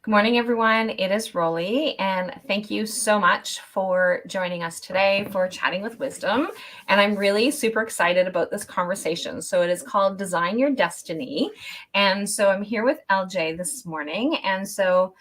Good morning, everyone. It is Rollie, and thank you so much for joining us today for Chatting with Wisdom. And I'm really super excited about this conversation. So it is called Design Your Destiny. And so I'm here with LJ this morning. And so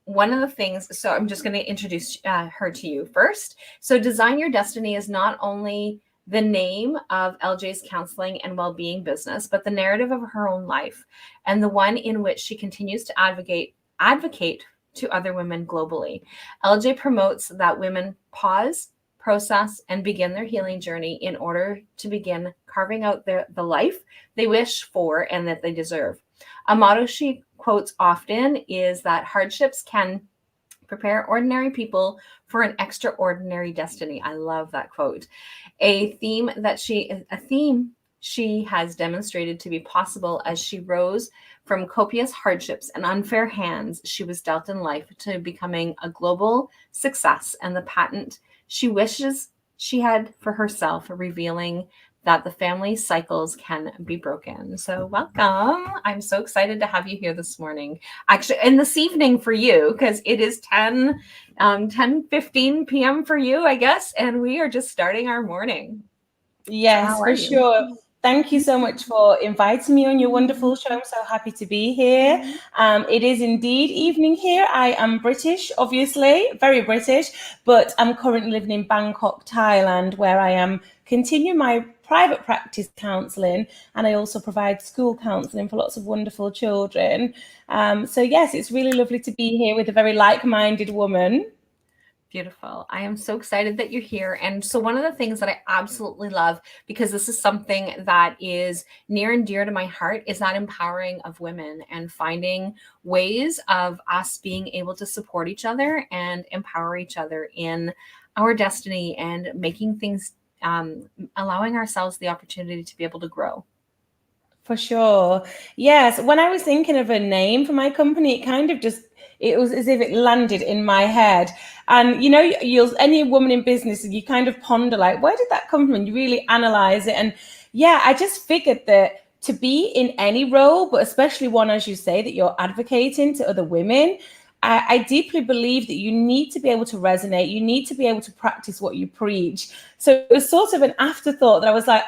one of the things, so I'm just going to introduce her to you first. So Design Your Destiny is not only the name of LJ's counseling and well-being business, but the narrative of her own life and the one in which she continues to advocate to other women globally. LJ promotes that women pause, process, and begin their healing journey in order to begin carving out the life they wish for and that they deserve. A motto she quotes often is that hardships can prepare ordinary people for an extraordinary destiny. I love that quote. A theme she has demonstrated to be possible as she rose from copious hardships and unfair hands she was dealt in life to becoming a global success and the patent she wishes she had for herself, revealing that the family cycles can be broken. So welcome. I'm so excited to have you here this morning. Actually, and this evening for you, because it is 10:15 p.m. for you, I guess, and we are just starting our morning. Yes, so for sure. Thank you so much for inviting me on your wonderful show. I'm so happy to be here. It is indeed evening here. I am British, obviously, very British, but I'm currently living in Bangkok, Thailand, where I am continuing my private practice counselling, and I also provide school counselling for lots of wonderful children. So yes, it's really lovely to be here with a very like-minded woman. Beautiful. I am so excited that you're here. And so one of the things that I absolutely love, because this is something that is near and dear to my heart, is that empowering of women and finding ways of us being able to support each other and empower each other in our destiny and making things, allowing ourselves the opportunity to be able to grow. For sure. Yes. When I was thinking of a name for my company, it was as if it landed in my head. And, you'll, any woman in business, you kind of ponder, like, where did that come from? And you really analyze it. And yeah, I just figured that to be in any role, but especially one, as you say, that you're advocating to other women, I deeply believe that you need to be able to resonate. You need to be able to practice what you preach. So it was sort of an afterthought that I was like,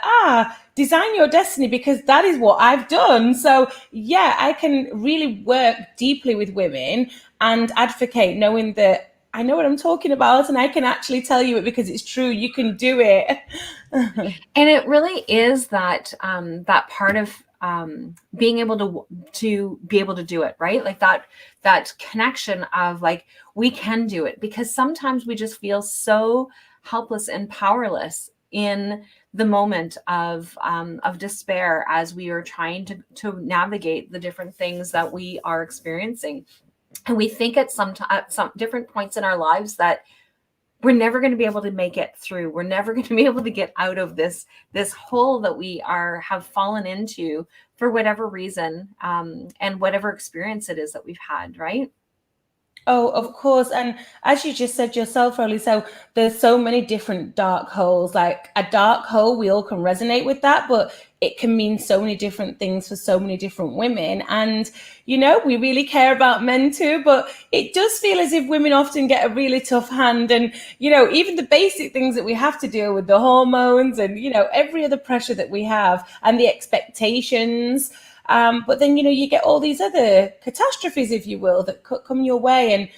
design your destiny, because that is what I've done. So yeah, I can really work deeply with women and advocate, knowing that I know what I'm talking about and I can actually tell you it because it's true. You can do it. And it really is that that part of being able to be able to do it, right? Like that connection of like, we can do it, because sometimes we just feel so helpless and powerless in the moment of despair as we are trying to navigate the different things that we are experiencing. And we think at some different points in our lives that we're never going to be able to make it through. We're never going to be able to get out of this hole that we have fallen into for whatever reason, and whatever experience it is that we've had, right? Oh, of course. And as you just said yourself, Rolly, so there's so many different dark holes. Like a dark hole, we all can resonate with that, but it can mean so many different things for so many different women. And, we really care about men too, but it does feel as if women often get a really tough hand. And, even the basic things that we have to deal with, the hormones and, every other pressure that we have and the expectations. But then, you get all these other catastrophes, if you will, that come your way. And,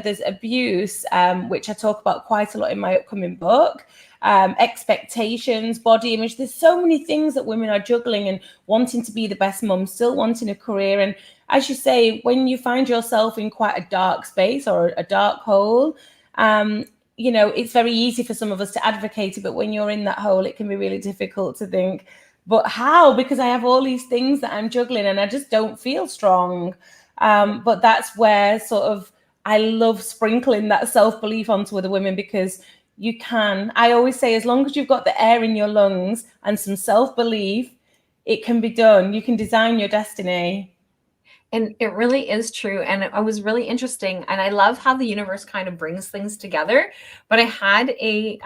there's abuse, which I talk about quite a lot in my upcoming book, expectations, body image. There's so many things that women are juggling and wanting to be the best mum, still wanting a career. And as you say, when you find yourself in quite a dark space or a dark hole, it's very easy for some of us to advocate it. But when you're in that hole, it can be really difficult to think, but how? Because I have all these things that I'm juggling and I just don't feel strong. But that's where sort of I love sprinkling that self-belief onto other women, because you can. I always say, as long as you've got the air in your lungs and some self-belief, it can be done. You can design your destiny. And it really is true. And it was really interesting. And I love how the universe kind of brings things together. But I had a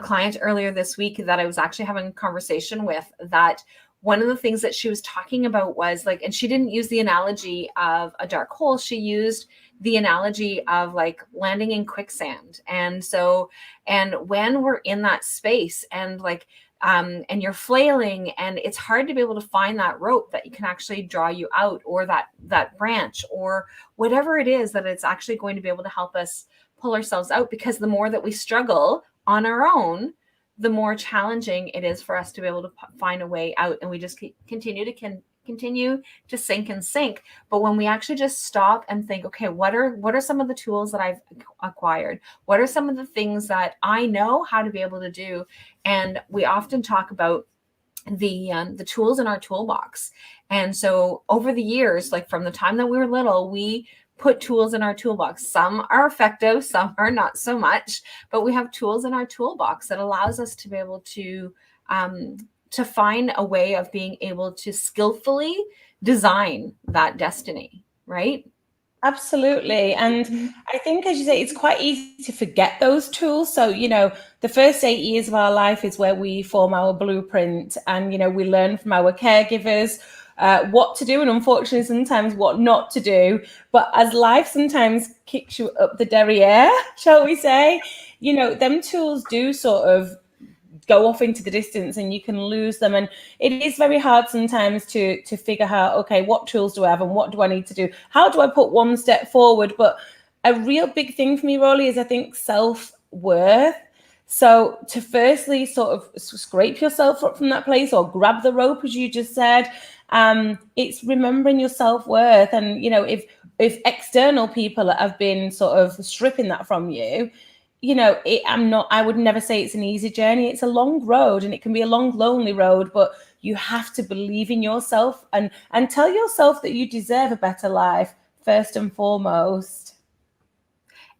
client earlier this week that I was actually having a conversation with, that one of the things that she was talking about was like, and she didn't use the analogy of a dark hole. She used the analogy of like landing in quicksand. And so, and when we're in that space and like, and you're flailing and it's hard to be able to find that rope that can actually draw you out, or that branch, or whatever it is that it's actually going to be able to help us pull ourselves out, because the more that we struggle on our own, the more challenging it is for us to be able to find a way out. And we just continue to sink and sink. But when we actually just stop and think, okay, what are some of the tools that I've acquired? What are some of the things that I know how to be able to do? And we often talk about the tools in our toolbox. And so over the years, like from the time that we were little, we put tools in our toolbox. Some are effective, some are not so much, but we have tools in our toolbox that allows us to be able to find a way of being able to skillfully design that destiny, right? Absolutely. And I think, as you say, it's quite easy to forget those tools. So, the first 8 years of our life is where we form our blueprint, and, we learn from our caregivers what to do, and unfortunately sometimes what not to do. But as life sometimes kicks you up the derriere, shall we say, them tools do sort of go off into the distance and you can lose them. And it is very hard sometimes to figure out, okay, what tools do I have and what do I need to do? How do I put one step forward? But a real big thing for me, Rollie, is I think self-worth. So to firstly sort of scrape yourself up from that place, or grab the rope, as you just said, it's remembering your self-worth. And, if external people have been sort of stripping that from you, I would never say it's an easy journey. It's a long road, and it can be a long, lonely road, but you have to believe in yourself and tell yourself that you deserve a better life first and foremost.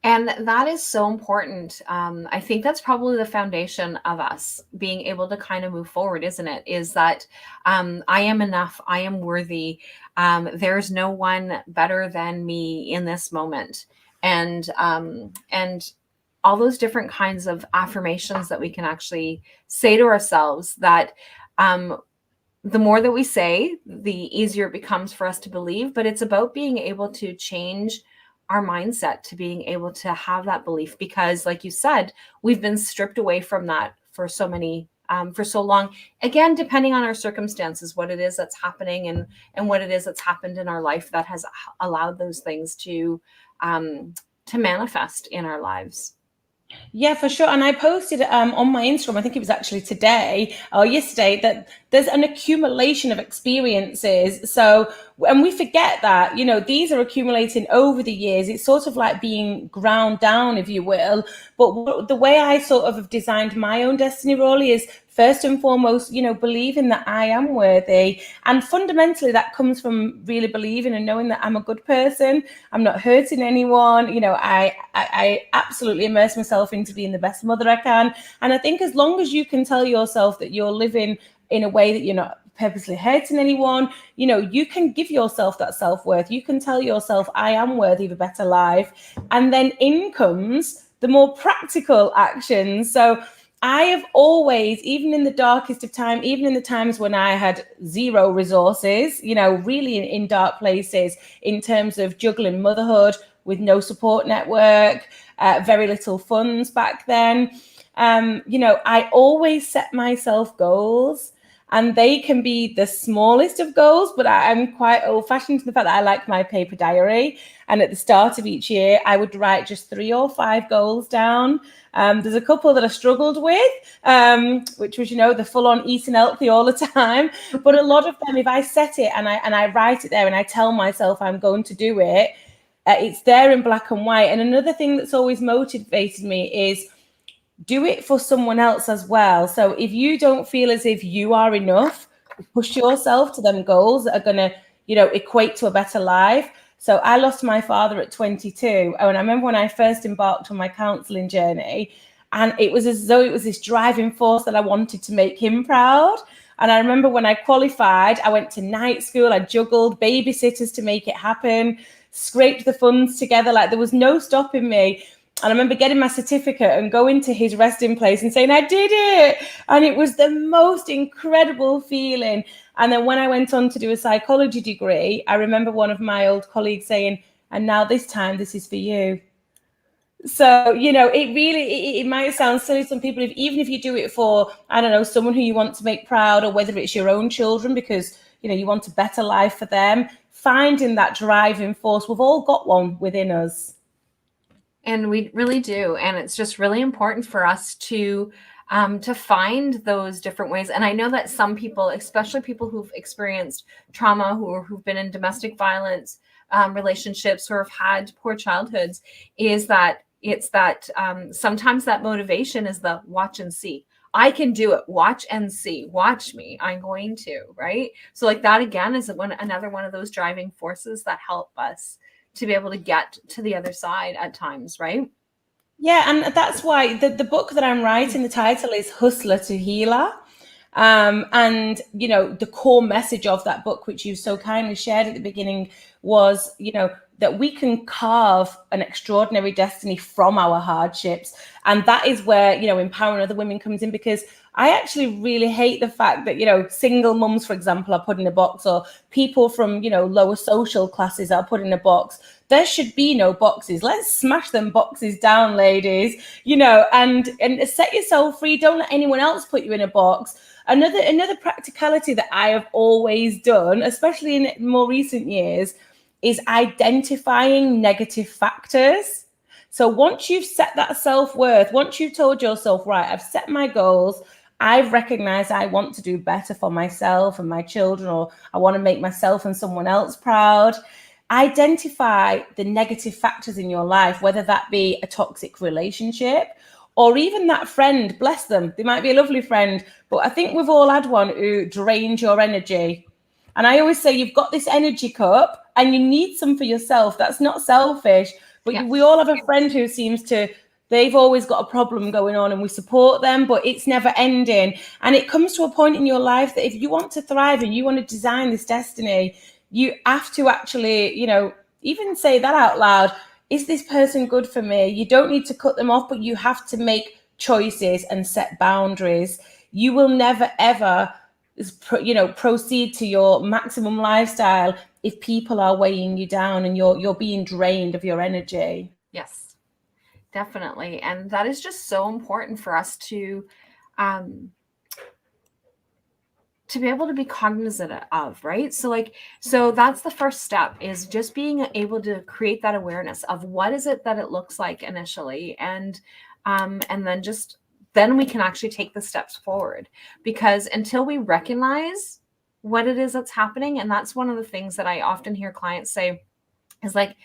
And that is so important. I think that's probably the foundation of us being able to kind of move forward, isn't it? Is that I am enough, I am worthy. There's no one better than me in this moment. And all those different kinds of affirmations that we can actually say to ourselves, that the more that we say, the easier it becomes for us to believe. But it's about being able to change our mindset to being able to have that belief, because like you said, we've been stripped away from that for so long, again, depending on our circumstances, what it is that's happening and what it is that's happened in our life that has allowed those things to manifest in our lives. Yeah, for sure. And I posted on my Instagram, I think it was actually today or yesterday, that there's an accumulation of experiences. So, and we forget that, these are accumulating over the years. It's sort of like being ground down, if you will. But the way I sort of have designed my own destiny, Rollie, is first and foremost, believing that I am worthy. And fundamentally, that comes from really believing and knowing that I'm a good person. I'm not hurting anyone. I absolutely immerse myself into being the best mother I can. And I think as long as you can tell yourself that you're living in a way that you're not purposely hurting anyone, you can give yourself that self-worth. You can tell yourself, I am worthy of a better life. And then in comes the more practical actions. So I have always, even in the darkest of time, even in the times when I had zero resources, really in dark places in terms of juggling motherhood with no support network, very little funds back then. I always set myself goals, and they can be the smallest of goals, but I'm quite old-fashioned to the fact that I like my paper diary. And at the start of each year, I would write just 3 or 5 goals down. There's a couple that I struggled with, which was, the full-on eating healthy all the time. But a lot of them, if I set it and I write it there and I tell myself I'm going to do it, it's there in black and white. And another thing that's always motivated me is do it for someone else as well. So if you don't feel as if you are enough, push yourself to them goals that are going to, equate to a better life. So I lost my father at 22. And I remember when I first embarked on my counselling journey, and it was as though it was this driving force that I wanted to make him proud. And I remember when I qualified, I went to night school, I juggled babysitters to make it happen, scraped the funds together, like there was no stopping me. And I remember getting my certificate and going to his resting place and saying, I did it. And it was the most incredible feeling. And then when I went on to do a psychology degree, I remember one of my old colleagues saying, and now this time, this is for you. So, you know, it might sound silly to some people, even if you do it for, I don't know, someone who you want to make proud, or whether it's your own children because, you know, you want a better life for them, finding that driving force. We've all got one within us. And we really do. And it's just really important for us to find those different ways. And I know that some people, especially people who've experienced trauma, who've been in domestic violence relationships, or have had poor childhoods, is that it's that sometimes that motivation is the watch and see. I can do it. Watch and see. Watch me. I'm going to, right? So like that again is another one of those driving forces that help us to be able to get to the other side at times, right? Yeah, and that's why the book that I'm writing, the title is Hustler to Healer. And, you know, the core message of that book, which you so kindly shared at the beginning, was, you know, that we can carve an extraordinary destiny from our hardships. And that is where, you know, empowering other women comes in, because I actually really hate the fact that, you know, single mums, for example, are put in a box, or people from, you know, lower social classes are put in a box. There should be no boxes. Let's smash them boxes down, ladies, you know, and set yourself free. Don't let anyone else put you in a box. Another practicality that I have always done, especially in more recent years, is identifying negative factors. So once you've set that self-worth, once you've told yourself, right, I've set my goals, I've recognized I want to do better for myself and my children, or I want to make myself and someone else proud. Identify the negative factors in your life, whether that be a toxic relationship, or even that friend, bless them, they might be a lovely friend, but I think we've all had one who drains your energy. And I always say, you've got this energy cup and you need some for yourself. That's not selfish, but Yeah. we all have a friend who seems to, they've always got a problem going on, and we support them, but it's never ending. And it comes to a point in your life that if you want to thrive and you want to design this destiny, you have to actually, you know, even say that out loud. Is this person good for me? You don't need to cut them off, but you have to make choices and set boundaries. You will never, ever, you know, proceed to your maximum lifestyle if people are weighing you down and you're being drained of your energy. Yes, definitely. And that is just so important for us to be able to be cognizant of, right? So that's the first step, is just being able to create that awareness of what is it that it looks like initially. And then we can actually take the steps forward, because until we recognize what it is that's happening, and that's one of the things that I often hear clients say is like,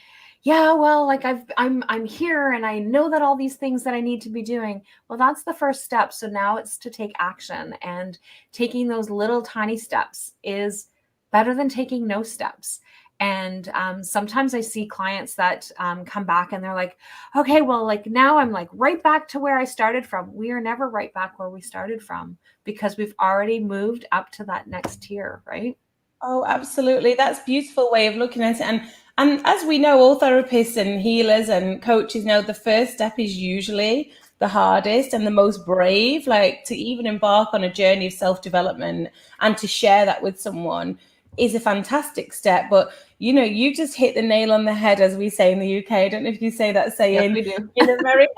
yeah, well, like I'm here and I know that all these things that I need to be doing. Well, that's the first step. So now it's to take action, and taking those little tiny steps is better than taking no steps. And sometimes I see clients that come back and they're like, okay, well, like now I'm like right back to where I started from. We are never right back where we started from, because we've already moved up to that next tier, right? Oh, absolutely. That's a beautiful way of looking at it. And as we know, all therapists and healers and coaches know, the first step is usually the hardest and the most brave. Like, to even embark on a journey of self-development and to share that with someone is a fantastic step. But, you know, you just hit the nail on the head, as we say in the UK. I don't know if you say that saying. Yes, we do. In America.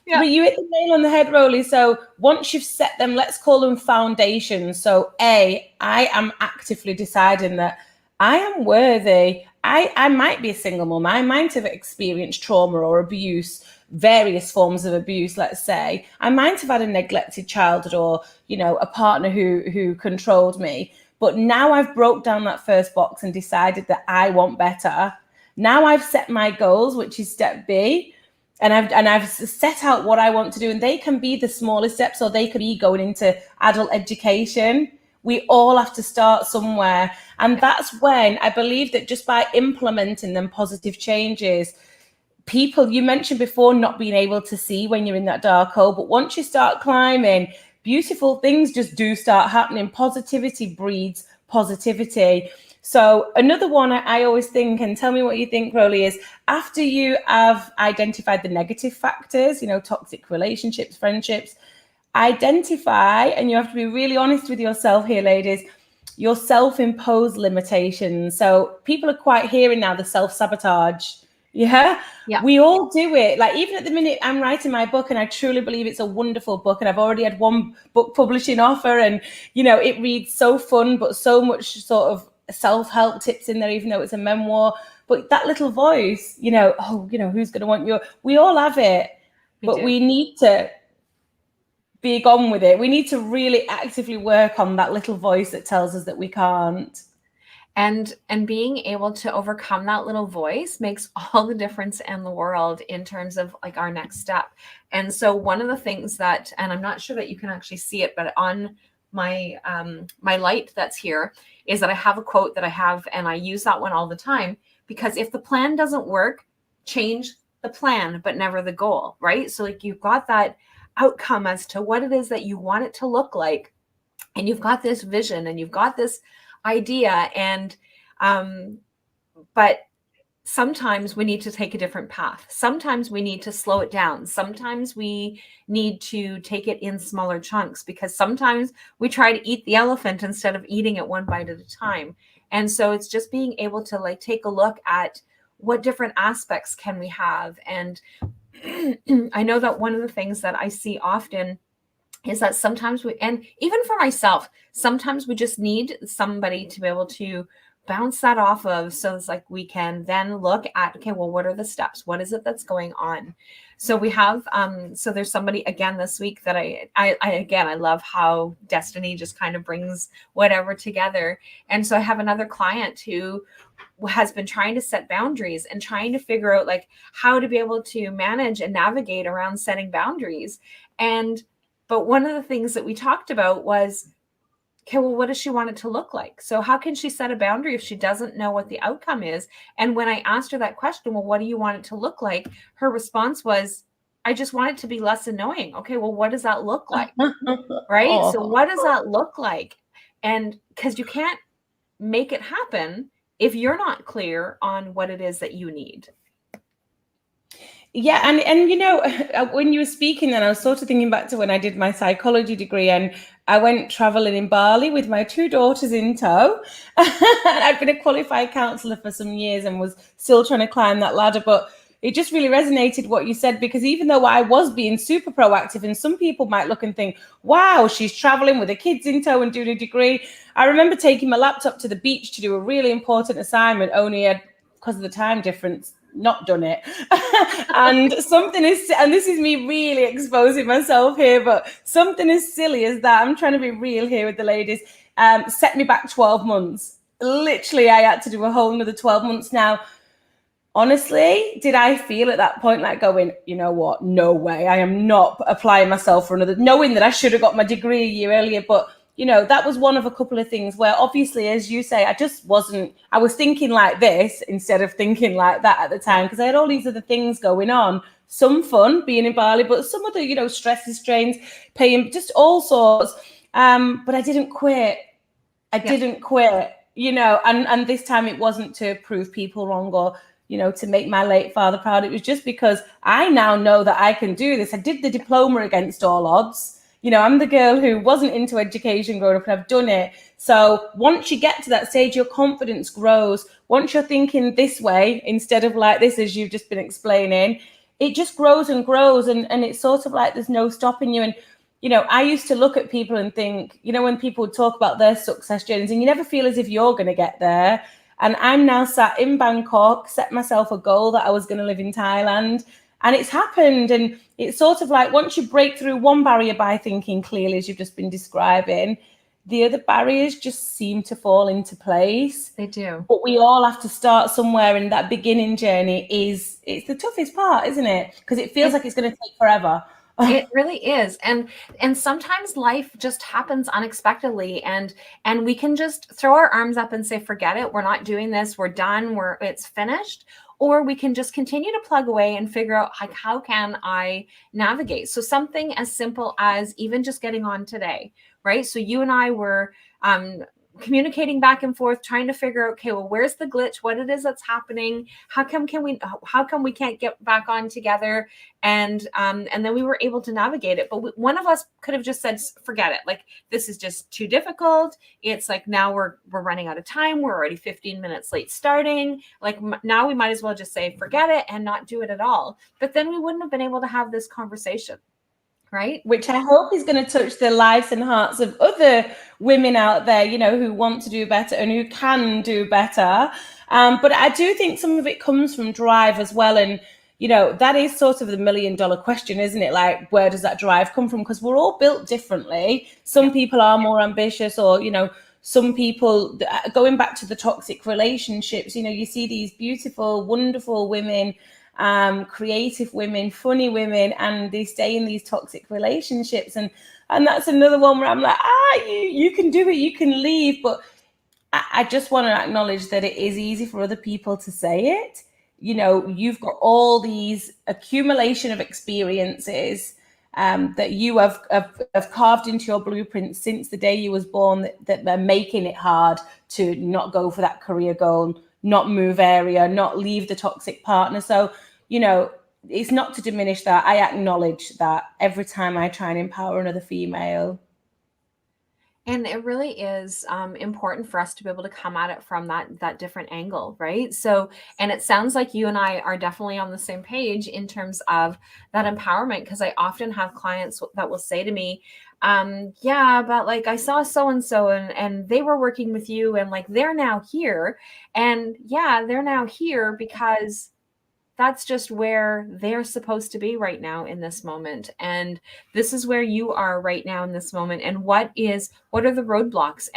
Yeah. But you hit the nail on the head, Rollie. So once you've set them, let's call them foundations. So I am actively deciding that I am worthy. I might be a single mom. I might have experienced trauma or abuse, various forms of abuse, let's say. I might have had a neglected childhood, or, you know, a partner who controlled me. But now I've broke down that first box and decided that I want better. Now I've set my goals, which is step B. And I've set out what I want to do, and they can be the smallest steps, or they could be going into adult education. We all have to start somewhere. And that's when I believe that just by implementing them positive changes, people, you mentioned before not being able to see when you're in that dark hole, but once you start climbing, beautiful things just do start happening. Positivity breeds positivity. So another one I always think, and tell me what you think, Rollie, is after you have identified the negative factors, you know, toxic relationships, friendships, identify, and you have to be really honest with yourself here, ladies, your self-imposed limitations. So people are quite hearing now the self-sabotage. Yeah. We all do it. Like, even at the minute I'm writing my book, and I truly believe it's a wonderful book, and I've already had one book publishing offer, and it reads so fun, but so much sort of self-help tips in there, even though it's a memoir. But that little voice, who's going to want you? We all have it, we need to be gone with it. We need to really actively work on that little voice that tells us that we can't. And being able to overcome that little voice makes all the difference in the world in terms of like our next step. And so one of the things that, and I'm not sure that you can actually see it, but on my my light that's here, is that I have a quote that I have, and I use that one all the time, because if the plan doesn't work, change the plan, but never the goal, right? So like, you've got that outcome as to what it is that you want it to look like, and you've got this vision, and you've got this idea, and but sometimes we need to take a different path. Sometimes we need to slow it down. Sometimes we need to take it in smaller chunks, because sometimes we try to eat the elephant instead of eating it one bite at a time. And so it's just being able to like take a look at what different aspects can we have. And I know that one of the things that I see often is that sometimes we, and even for myself, sometimes we just need somebody to be able to bounce that off of. So it's like, we can then look at, okay, well, what are the steps? What is it that's going on? So we have, so there's somebody again this week that I love how destiny just kind of brings whatever together. And so I have another client who has been trying to set boundaries and trying to figure out like how to be able to manage and navigate around setting boundaries. But one of the things that we talked about was, okay, well, what does she want it to look like? So how can she set a boundary if she doesn't know what the outcome is? And when I asked her that question, well, what do you want it to look like? Her response was, I just want it to be less annoying. Okay, well, what does that look like? Right? Oh. So what does that look like? And because you can't make it happen if you're not clear on what it is that you need. Yeah, and when you were speaking, then I was sort of thinking back to when I did my psychology degree, and I went traveling in Bali with my 2 daughters in tow. I'd been a qualified counsellor for some years and was still trying to climb that ladder, but it just really resonated what you said, because even though I was being super proactive, and some people might look and think, wow, she's traveling with the kids in tow and doing a degree. I remember taking my laptop to the beach to do a really important assignment, only because of the time difference, not done it. And this is me really exposing myself here, but something as silly as that, I'm trying to be real here with the ladies, set me back 12 months. Literally, I had to do a whole another 12 months. Now, honestly, did I feel at that point like going, you know what, no way, I am not applying myself for another, knowing that I should have got my degree a year earlier. But that was one of a couple of things where, obviously, as you say, I was thinking like this instead of thinking like that at the time, because I had all these other things going on, some fun being in Bali, but some other, stresses, strains, paying, just all sorts. But I didn't quit. Didn't quit, and this time it wasn't to prove people wrong or, to make my late father proud. It was just because I now know that I can do this. I did the diploma against all odds. I'm the girl who wasn't into education growing up, and I've done it. So once you get to that stage, your confidence grows. Once you're thinking this way instead of like this, as you've just been explaining, it just grows and grows. And it's sort of like there's no stopping you. And, I used to look at people and think, when people would talk about their success journeys, and you never feel as if you're going to get there. And I'm now sat in Bangkok, set myself a goal that I was going to live in Thailand. And it's happened. And it's sort of like, once you break through one barrier by thinking clearly, as you've just been describing, the other barriers just seem to fall into place. They do. But we all have to start somewhere, and that beginning journey it's the toughest part, isn't it? Because it feels like it's going to take forever. It really is. And sometimes life just happens unexpectedly, and we can just throw our arms up and say, forget it. We're not doing this. We're done. It's finished. Or we can just continue to plug away and figure out, like, how can I navigate? So something as simple as even just getting on today, right? So you and I were communicating back and forth, trying to figure out, okay, well, where's the glitch, what it is that's happening, how come we can't get back on together, and then we were able to navigate it. But one of us could have just said, forget it, like, this is just too difficult. It's like, now we're running out of time, we're already 15 minutes late starting, like, now we might as well just say forget it and not do it at all. But then we wouldn't have been able to have this conversation. Right? Which I hope is going to touch the lives and hearts of other women out there, you know, who want to do better and who can do better. But I do think some of it comes from drive as well. And, you know, that is sort of the $1 million question, isn't it? Like, where does that drive come from? Because we're all built differently. Some people are more ambitious, or, you know, some people, going back to the toxic relationships, you know, you see these beautiful, wonderful women, creative women, funny women, and they stay in these toxic relationships, and that's another one where I'm like, you can do it, you can leave. But I just want to acknowledge that it is easy for other people to say it. You know, you've got all these accumulation of experiences that you have carved into your blueprint since the day you was born, that they're making it hard to not go for that career goal, not move area, not leave the toxic partner. So, you know, it's not to diminish that. I acknowledge that every time I try and empower another female. And it really is important for us to be able to come at it from that different angle, right? So, and it sounds like you and I are definitely on the same page in terms of that empowerment, because I often have clients that will say to me, yeah, but like, I saw so-and-so and they were working with you, and like, they're now here. And yeah, they're now here because that's just where they're supposed to be right now in this moment. And this is where you are right now in this moment. And what are the roadblocks,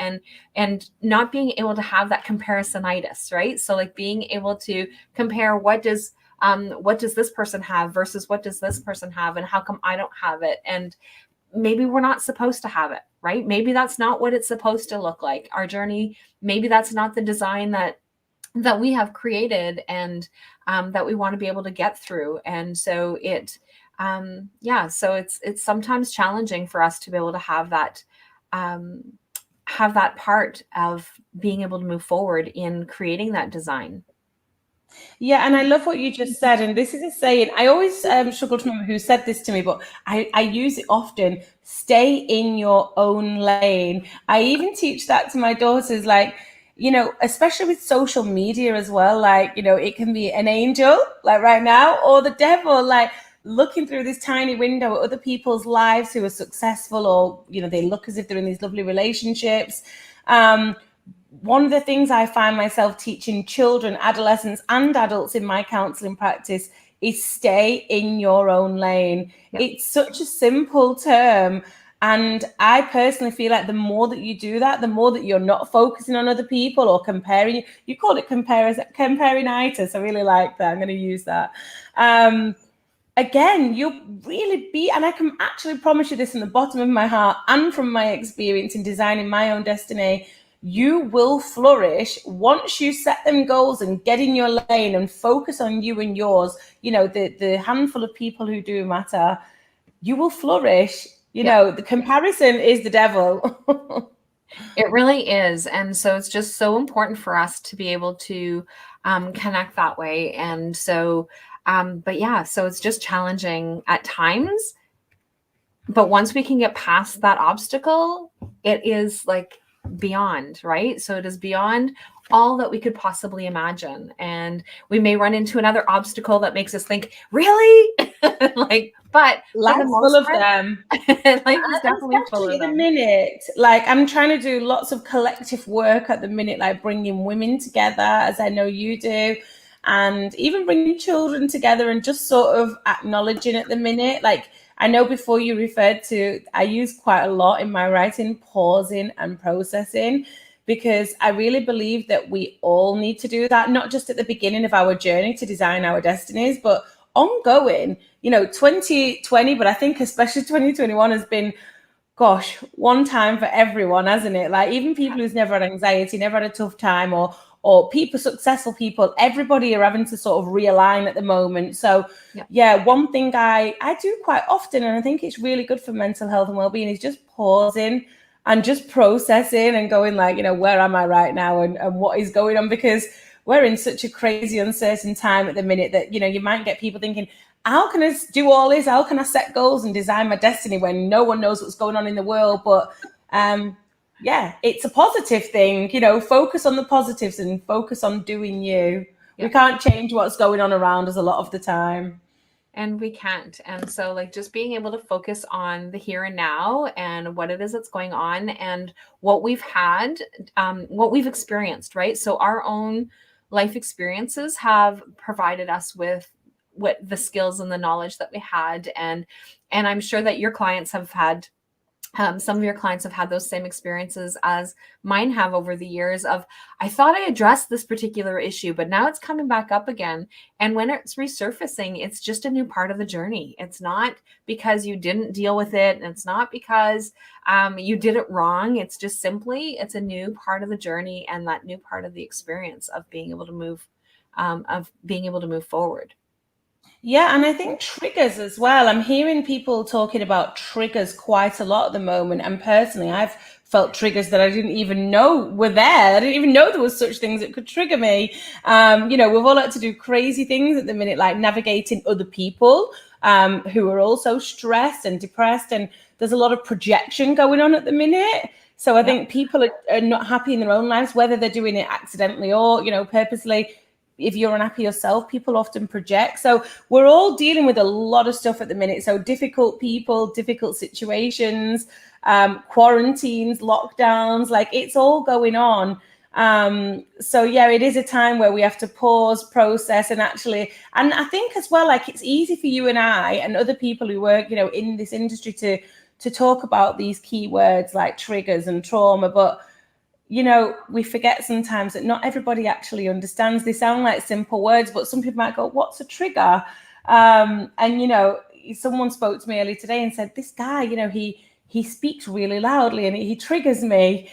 and not being able to have that comparisonitis, right? So like, being able to compare, what does this person have versus what does this person have, and how come I don't have it? And maybe we're not supposed to have it, right? Maybe that's not what it's supposed to look like. Our journey, maybe that's not the design that we have created, and that we want to be able to get through. And so so it's sometimes challenging for us to be able to have that part of being able to move forward in creating that design. Yeah, and I love what you just said. And this is a saying, I always struggle to remember who said this to me, but I use it often: stay in your own lane. I even teach that to my daughters, like, you know, especially with social media as well. Like, you know, it can be an angel, like right now, or the devil, like looking through this tiny window at other people's lives who are successful, or, you know, they look as if they're in these lovely relationships. One of the things I find myself teaching children, adolescents, and adults in my counseling practice is stay in your own lane. Yep. It's such a simple term. And I personally feel like the more that you do that, the more that you're not focusing on other people or comparing. You call it comparing-itis. I really like that. I'm going to use that. Again, you'll really be, and I can actually promise you this from the bottom of my heart and from my experience in designing my own destiny, you will flourish once you set them goals and get in your lane and focus on you and yours. You know, the handful of people who do matter, you will flourish. You know, the comparison is the devil. It really is. And so it's just so important for us to be able to connect that way. And so, but yeah, so it's just challenging at times. But once we can get past that obstacle, it is like beyond, right? So it is beyond all that we could possibly imagine. And we may run into another obstacle that makes us think, really? Like, but life's full of them. Life is definitely full of them. At the minute, like, I'm trying to do lots of collective work at the minute, like bringing women together, as I know you do, and even bringing children together, and just sort of acknowledging at the minute, like, I know before you referred to, I use quite a lot in my writing, pausing and processing, because I really believe that we all need to do that, not just at the beginning of our journey to design our destinies, but ongoing. You know, 2020, but I think especially 2021 has been, gosh, one time for everyone, hasn't it? Like, even people who's never had anxiety, never had a tough time, or people, successful people, everybody are having to sort of realign at the moment. So yeah, one thing I do quite often, and I think it's really good for mental health and well-being, is just pausing and just processing and going like, where am I right now, and what is going on? Because we're in such a crazy, uncertain time at the minute that, you might get people thinking, how can I do all this? How can I set goals and design my destiny when no one knows what's going on in the world? But yeah, it's a positive thing, focus on the positives and focus on doing you. We can't change what's going on around us a lot of the time. And we can't. And so like just being able to focus on the here and now and what it is that's going on and what we've had, what we've experienced, right? So our own life experiences have provided us with what the skills and the knowledge that we had. And I'm sure that your clients have had, some of your clients have had those same experiences as mine have over the years of, I thought I addressed this particular issue, but now it's coming back up again. And when it's resurfacing, it's just a new part of the journey. It's not because you didn't deal with it. And it's not because you did it wrong. It's just simply, it's a new part of the journey and that new part of the experience of being able to move forward. Yeah, and I think triggers as well. I'm hearing people talking about triggers quite a lot at the moment. And personally, I've felt triggers that I didn't even know were there. I didn't even know there was such things that could trigger me. We've all had to do crazy things at the minute, like navigating other people who are also stressed and depressed. And there's a lot of projection going on at the minute. So I think people are not happy in their own lives, whether they're doing it accidentally or, purposely. If you're unhappy yourself, people often project. So we're all dealing with a lot of stuff at the minute. So difficult people, difficult situations, quarantines, lockdowns, like it's all going on. So yeah, it is a time where we have to pause, process, and I think as well, like it's easy for you and I and other people who work, in this industry to talk about these keywords like triggers and trauma, but we forget sometimes that not everybody actually understands. They sound like simple words, but some people might go, what's a trigger? And, someone spoke to me earlier today and said, this guy, he speaks really loudly and he triggers me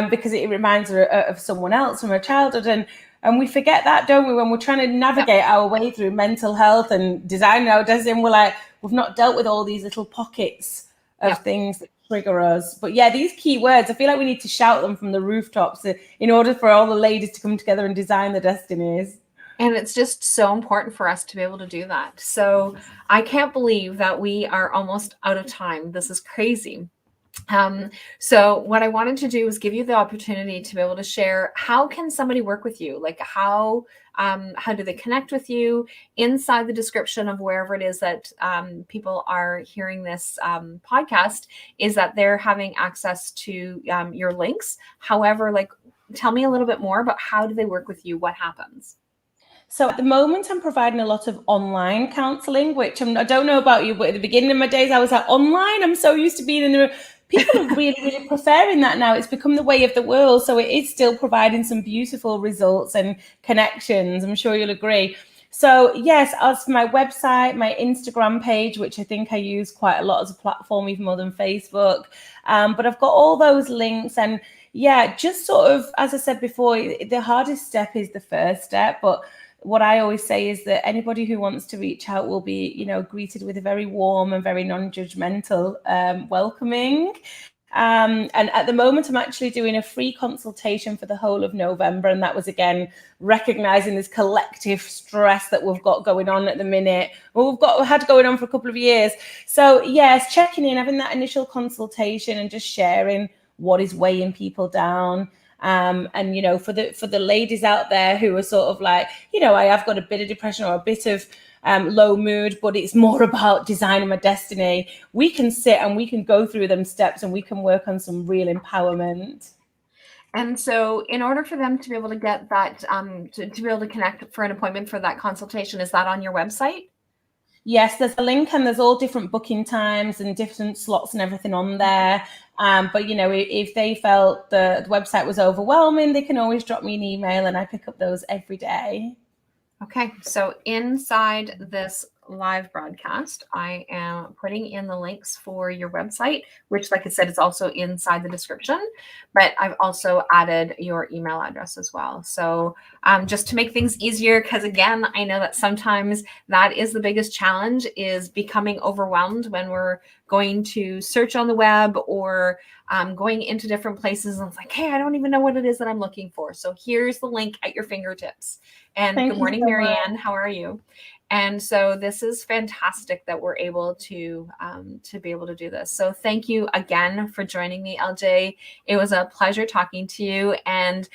because it reminds her of someone else from her childhood. And we forget that, don't we, when we're trying to navigate our way through mental health and design our destiny. We're like, we've not dealt with all these little pockets of things that trigger us. But yeah, these key words, I feel like we need to shout them from the rooftops in order for all the ladies to come together and design their destinies. And it's just so important for us to be able to do that. So I can't believe that we are almost out of time. This is crazy. So what I wanted to do was give you the opportunity to be able to share, how can somebody work with you? Like how do they connect with you? Inside the description of wherever it is that people are hearing this podcast is that they're having access to your links. However, like, tell me a little bit more about how do they work with you? What happens? So at the moment, I'm providing a lot of online counselling, which I don't know about you, but at the beginning of my days, I was like, online? I'm so used to being in the room. People are really, really preferring that now. It's become the way of the world. So it is still providing some beautiful results and connections. I'm sure you'll agree. So yes, as for my website, my Instagram page, which I think I use quite a lot as a platform, even more than Facebook. But I've got all those links. And yeah, just sort of, as I said before, the hardest step is the first step. But what I always say is that anybody who wants to reach out will be, greeted with a very warm and very non-judgmental welcoming. And at the moment, I'm actually doing a free consultation for the whole of November. And that was, again, recognizing this collective stress that we've got going on at the minute. Well, we've had going on for a couple of years. So yes, checking in, having that initial consultation and just sharing what is weighing people down. And, for the ladies out there who are sort of like, I have got a bit of depression or a bit of low mood, but it's more about designing my destiny. We can sit and we can go through them steps and we can work on some real empowerment. And so in order for them to be able to get that, to be able to connect for an appointment for that consultation, is that on your website? Yes, there's a link and there's all different booking times and different slots and everything on there. But, if they felt the website was overwhelming, they can always drop me an email and I pick up those every day. Okay, so inside this live broadcast, I am putting in the links for your website, which, like I said, is also inside the description, but I've also added your email address as well. So just to make things easier, because again, I know that sometimes that is the biggest challenge, is becoming overwhelmed when we're going to search on the web or going into different places and it's like, hey, I don't even know what it is that I'm looking for. So here's the link at your fingertips. And Thank good you morning, so much. Marianne. How are you? And so this is fantastic that we're able to be able to do this. So thank you again for joining me, LJ. It was a pleasure talking to you. And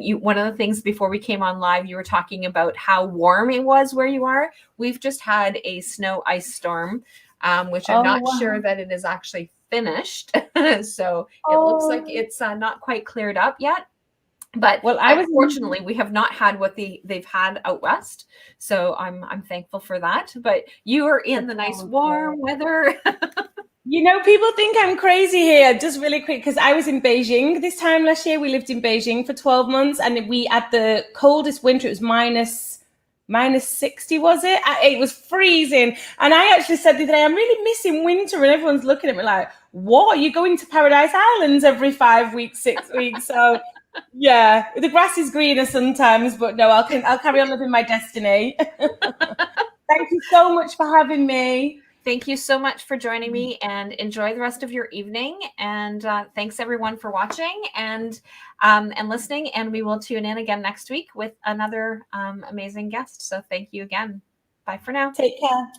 you, one of the things before we came on live, you were talking about how warm it was where you are. We've just had a snow ice storm, which I'm not sure that it is actually finished. So it looks like it's not quite cleared up yet. But well, unfortunately, we have not had what they've had out west. So I'm thankful for that. But you are in the nice warm weather. You know, people think I'm crazy here. Just really quick, because I was in Beijing this time last year. We lived in Beijing for 12 months, and we had the coldest winter. It was minus 60, was it? It was freezing. And I actually said the other day, I'm really missing winter. And everyone's looking at me like, what? You're going to Paradise Islands every 5 weeks, 6 weeks. So yeah, the grass is greener sometimes, but no, I'll carry on living my destiny. Thank you so much for having me. Thank you so much for joining me, and enjoy the rest of your evening. And thanks everyone for watching and listening. And we will tune in again next week with another amazing guest. So thank you again. Bye for now. Take care.